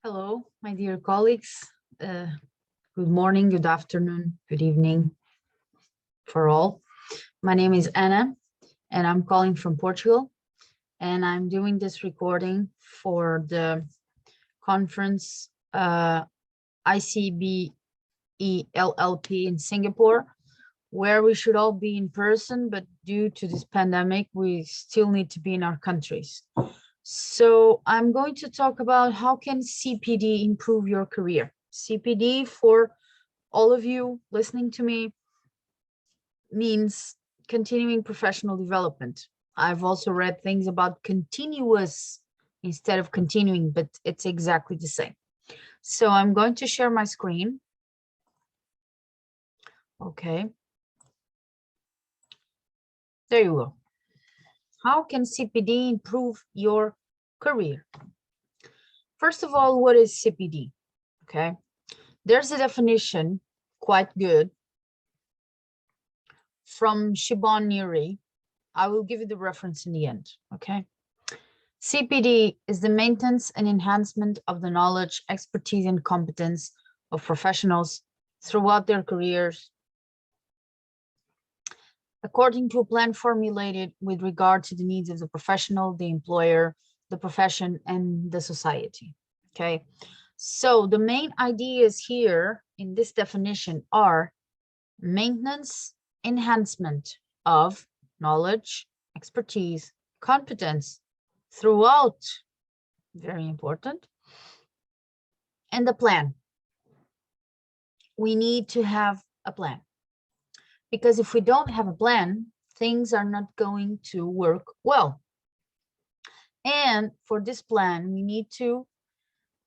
Hello, my dear colleagues. Good morning, good afternoon, good evening for all. My name is Anna, and I'm calling from Portugal, and I'm doing this recording for the conference ICBELLP in Singapore, where we should all be in person, but due to this pandemic, we still need to be in our countries. So I'm going to talk about how can CPD improve your career. CPD, for all of you listening to me, means continuing professional development. I've also read things about continuous instead of continuing, but it's exactly the same. So I'm going to share my screen. Okay. There you go. How can CPD improve your career? First of all, what is CPD? Okay, there's a definition, quite good, from Shibon Nuri. I will give you the reference in the end. Okay, CPD is the maintenance and enhancement of the knowledge, expertise, and competence of professionals throughout their careers, according to a plan formulated with regard to the needs of the professional, the employer, the profession, and the society. Okay, so the main ideas here in this definition are maintenance, enhancement of knowledge, expertise, competence throughout, very important, and the plan. We need to have a plan, because if we don't have a plan, things are not going to work well. And for this plan, we need to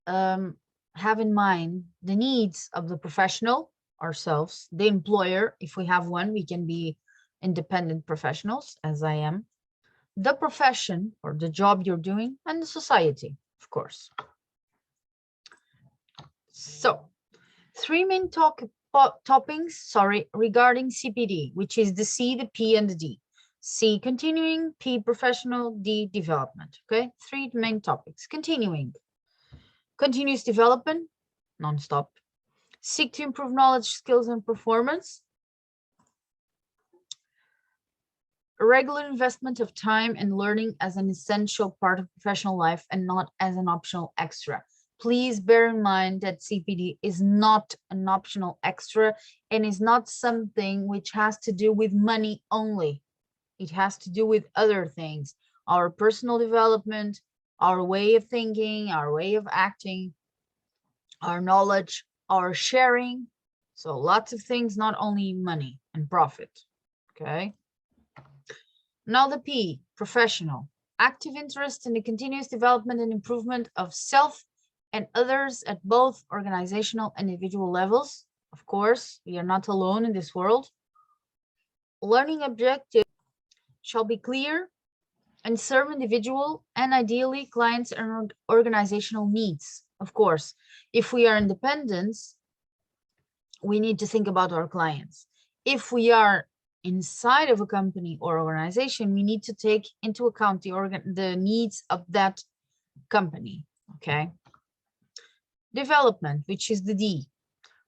have in mind the needs of the professional, ourselves, the employer, if we have one, we can be independent professionals, as I am, the profession or the job you're doing, and the society, of course. So, three main topics, regarding CPD, which is the C, the P, and the D. C, continuing, P, professional, D, development. Okay, three main topics. Continuing, continuous development, non-stop. Seek to improve knowledge, skills, and performance. A regular investment of time and learning as an essential part of professional life and not as an optional extra. Please bear in mind that CPD is not an optional extra and is not something which has to do with money only. It has to do with other things, our personal development, our way of thinking, our way of acting, our knowledge, our sharing. So lots of things, not only money and profit. Okay. Now the P, professional, active interest in the continuous development and improvement of self and others at both organizational and individual levels. Of course, we are not alone in this world. Learning objectives shall be clear and serve individual and ideally clients and organizational needs. Of course, if we are independent, we need to think about our clients. If we are inside of a company or organization, we need to take into account the needs of that company. Okay. Development, which is the D,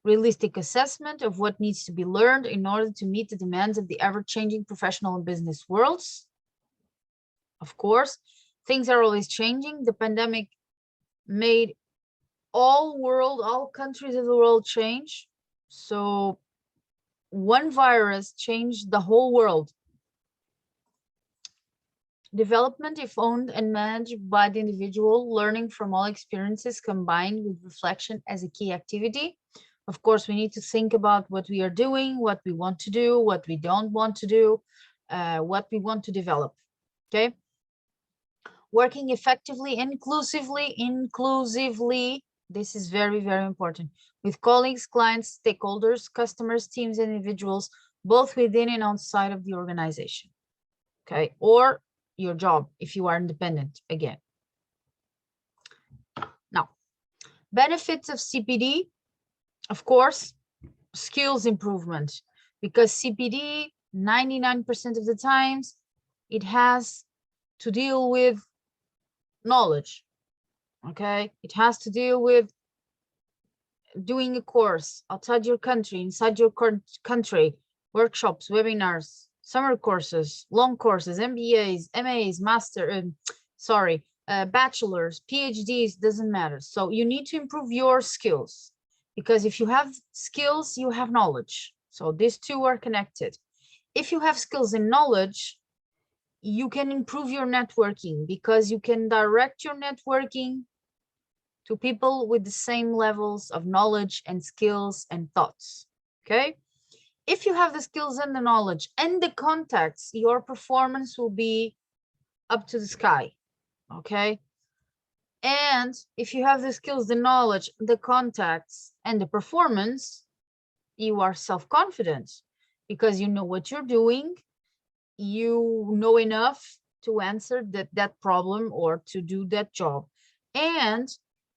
realistic assessment of what needs to be learned in order to meet the demands of the ever-changing professional and business worlds. Of course, things are always changing. The pandemic made all countries of the world change. So one virus changed the whole world. Development, if owned and managed by the individual, learning from all experiences combined with reflection as a key activity. Of course, we need to think about what we are doing, what we want to do, what we don't want to do, what we want to develop. Okay. Working effectively, inclusively, this is very, very important, with colleagues, clients, stakeholders, customers, teams, and individuals, both within and outside of the organization. Okay, or your job if you are independent again. Now, benefits of CPD, of course, skills improvement, because CPD 99% of the times it has to deal with knowledge. Okay, it has to deal with doing a course outside your country, inside your country, workshops, webinars, summer courses, long courses, MBAs, MAs, bachelor's, PhDs, doesn't matter. So you need to improve your skills, because if you have skills, you have knowledge. So these two are connected. If you have skills and knowledge, you can improve your networking, because you can direct your networking to people with the same levels of knowledge and skills and thoughts. Okay, if you have the skills and the knowledge and the contacts, your performance will be up to the sky. Okay, and if you have the skills, the knowledge, the contacts, and the performance, you are self-confident, because you know what you're doing, you know enough to answer that problem or to do that job. And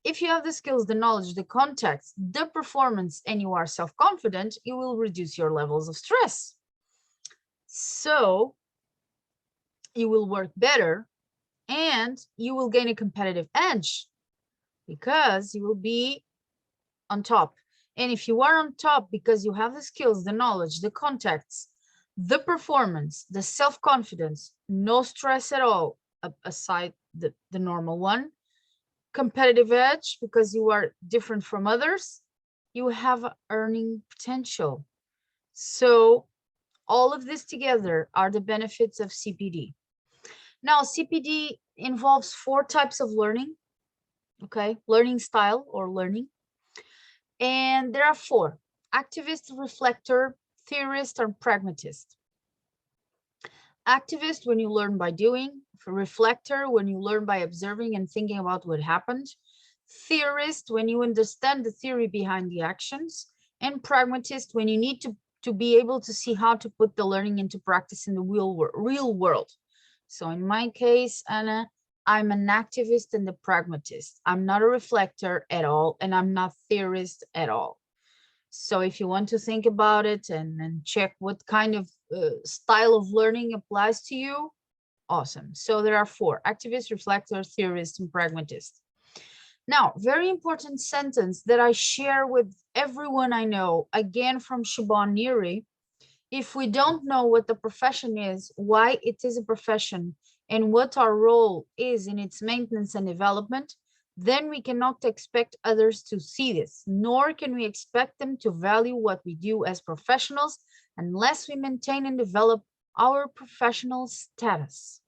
if you have the skills, the knowledge, the contacts, the performance, and you are self-confident, you will reduce your levels of stress. So you will work better, and you will gain a competitive edge, because you will be on top. And if you are on top because you have the skills, the knowledge, the contacts, the performance, the self-confidence, no stress at all, aside the normal one, competitive edge because you are different from others, you have earning potential. So all of this together are the benefits of CPD. Now, CPD involves 4 types of learning, okay? Learning style or learning. And there are 4: activist, reflector, theorist, or pragmatist. Activist, when you learn by doing. Reflector, when you learn by observing and thinking about what happened. Theorist, when you understand the theory behind the actions. And pragmatist, when you need to be able to see how to put the learning into practice in the real world. So in my case, Anna, I'm an activist and a pragmatist. I'm not a reflector at all, and I'm not theorist at all. So if you want to think about it and check what kind of style of learning applies to you, awesome. So there are 4: activist, reflector, theorist, and pragmatist. Now, very important sentence that I share with everyone I know, again from Siobhan Neary: if we don't know what the profession is, why it is a profession, and what our role is in its maintenance and development, then we cannot expect others to see this, nor can we expect them to value what we do as professionals unless we maintain and develop our professional status.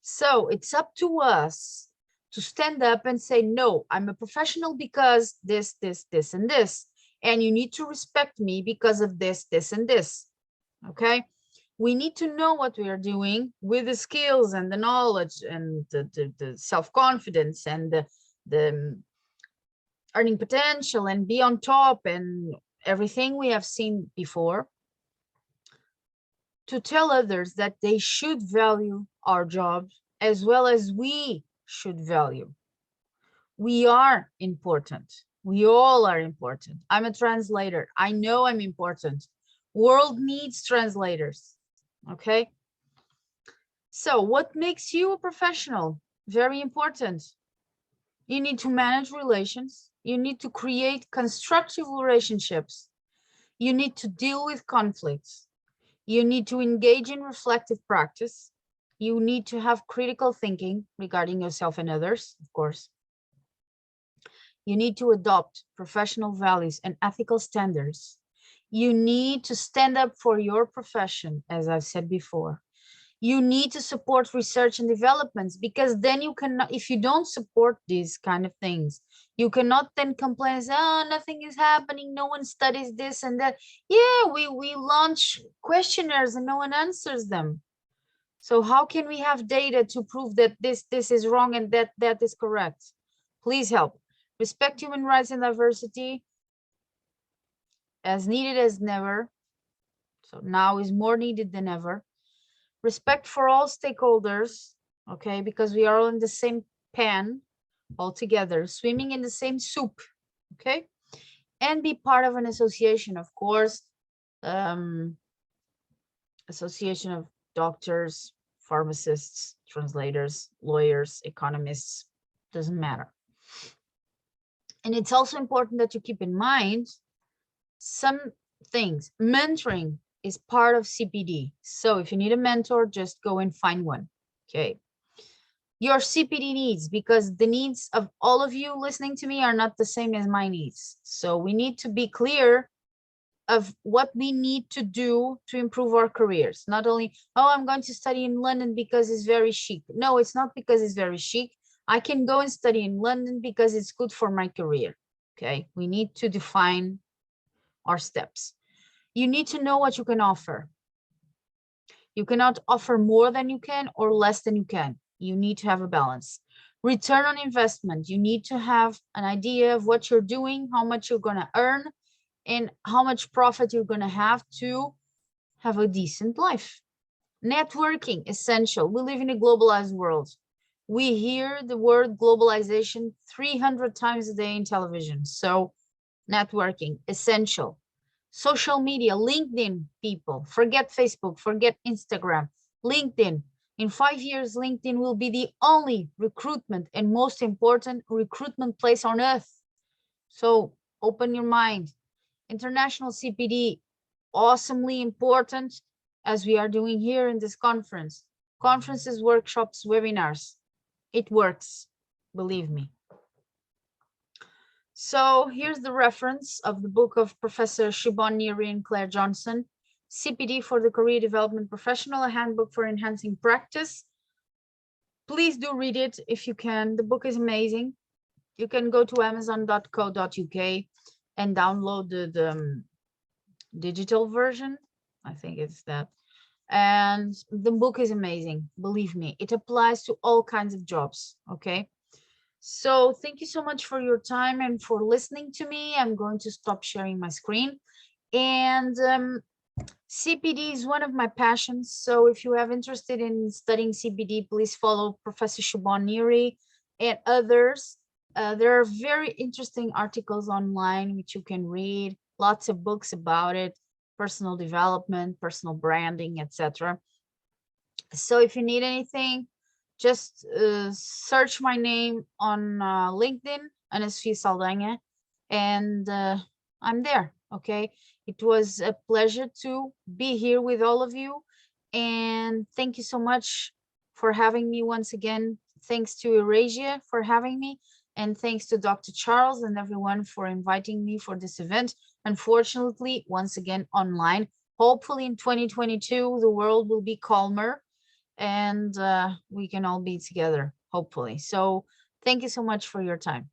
So it's up to us to stand up and say, no, I'm a professional because this, and this. And you need to respect me because of this, and this. Okay? We need to know what we are doing with the skills and the knowledge and the self-confidence and the earning potential and be on top and everything we have seen before, to tell others that they should value our jobs as well as we should value. We are important. We all are important. I'm a translator. I know I'm important. World needs translators. Okay. So what makes you a professional? Very important. You need to manage relations. You need to create constructive relationships. You need to deal with conflicts. You need to engage in reflective practice. You need to have critical thinking regarding yourself and others, of course. You need to adopt professional values and ethical standards. You need to stand up for your profession, as I've said before. You need to support research and developments, because then you cannot, if you don't support these kind of things, you cannot then complain and say, oh, nothing is happening, no one studies this and that. Yeah, we launch questionnaires and no one answers them. So how can we have data to prove that this is wrong and that is correct? Please help. Respect human rights and diversity, as needed as never. So now is more needed than ever. Respect for all stakeholders, okay, because we are all in the same pan all together, swimming in the same soup, okay? And be part of an association, of course, association of doctors, pharmacists, translators, lawyers, economists, doesn't matter, And it's also important that you keep in mind some things. Mentoring is part of CPD. So if you need a mentor, just go and find one. Okay. Your CPD needs, because the needs of all of you listening to me are not the same as my needs. So we need to be clear of what we need to do to improve our careers. Not only, oh, I'm going to study in London because it's very chic. No, it's not because it's very chic. I can go and study in London because it's good for my career. Okay, we need to define our steps. You need to know what you can offer. You cannot offer more than you can or less than you can. You need to have a balance. Return on investment. You need to have an idea of what you're doing, how much you're going to earn, and how much profit you're going to have a decent life. Networking, essential. We live in a globalized world. We hear the word globalization 300 times a day in television. So networking, essential. Social media, LinkedIn, people. Forget Facebook, forget Instagram. LinkedIn. In 5 years, LinkedIn will be the only recruitment and most important recruitment place on earth. So open your mind. International CPD, awesomely important, as we are doing here in this conference. Conferences, workshops, webinars. It works, believe me. So here's the reference of the book of Professor Siobhan Neary and Claire Johnson, CPD for the Career Development Professional, a handbook for enhancing practice. Please do read it if you can. The book is amazing. You can go to amazon.co.uk and download the digital version. I think it's that. And the book is amazing. Believe me, it applies to all kinds of jobs. Okay. So thank you so much for your time and for listening to me. I'm going to stop sharing my screen. And CPD is one of my passions. So if you have interested in studying CPD, please follow Professor Siobhan Neary and others. There are very interesting articles online which you can read, lots of books about it, personal development, personal branding, etc. So if you need anything, just search my name on LinkedIn, Sofia Saldanha, and I'm there. Okay. It was a pleasure to be here with all of you. And thank you so much for having me once again. Thanks to Eurasia for having me. And thanks to Dr. Charles and everyone for inviting me for this event. Unfortunately, once again, online. Hopefully in 2022, the world will be calmer and we can all be together, hopefully. So thank you so much for your time.